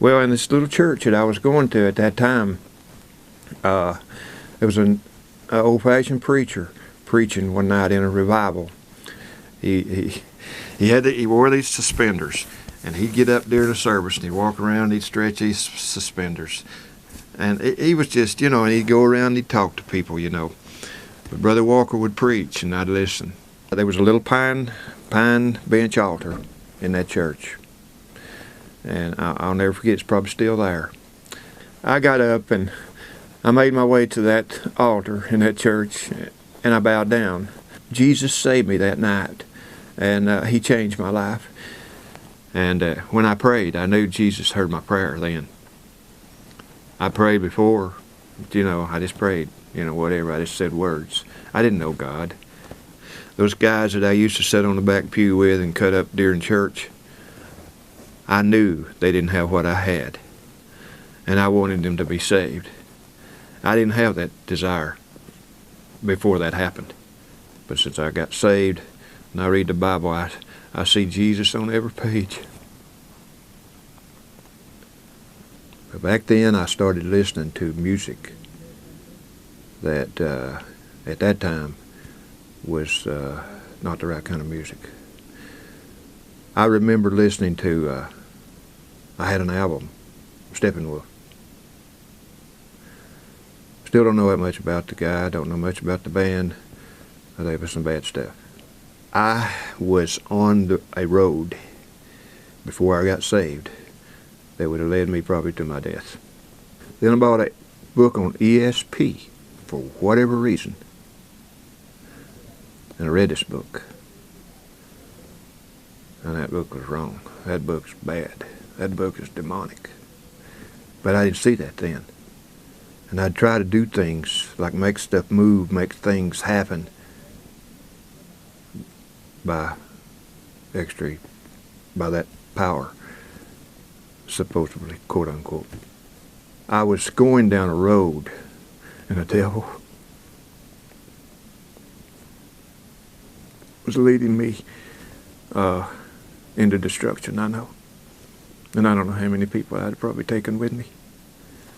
Well, in this little church that I was going to at that time, there was an old-fashioned preacher preaching one night in a revival. He wore these suspenders, and he'd get up during the service and he'd walk around and he'd stretch these suspenders. And he was just, and he'd go around and he'd talk to people, But Brother Walker would preach and I'd listen. There was a little pine bench altar in that church. And I'll never forget, it's probably still there. I got up and I made my way to that altar in that church and I bowed down. Jesus saved me that night, and he changed my life. And when I prayed, I knew Jesus heard my prayer then. I prayed before, I just prayed, whatever, I just said words. I didn't know God. Those guys that I used to sit on the back pew with and cut up during church, I knew they didn't have what I had, and I wanted them to be saved. I didn't have that desire before that happened. But since I got saved and I read the Bible, I see Jesus on every page. But back then I started listening to music that at that time was not the right kind of music. I remember listening to, I had an album, Steppenwolf. Still don't know that much about the guy, don't know much about the band. There was some bad stuff. I was on a road before I got saved that would have led me probably to my death. Then I bought a book on ESP for whatever reason. And I read this book. And that book was wrong. That book's bad. That book is demonic. But I didn't see that then. And I'd try to do things like make stuff move, make things happen by that power, supposedly, quote unquote. I was going down a road and the devil was leading me into destruction, I know. And I don't know how many people I'd probably taken with me.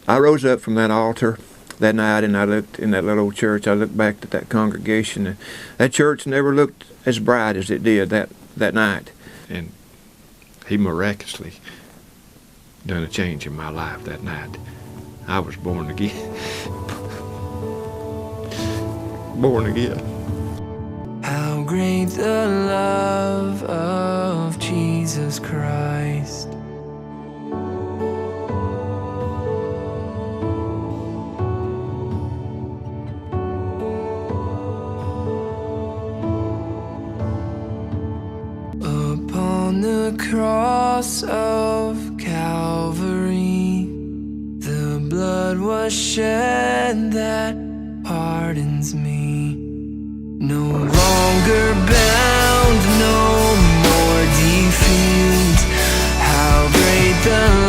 I rose up from that altar that night and I looked in that little old church. I looked back at that congregation, and that church never looked as bright as it did that night. And he miraculously done a change in my life that night. I was born again. Born again. How great the love of Jesus Christ. Upon the cross of Calvary, the blood was shed that pardons me. No longer bound, no more defeat. How great the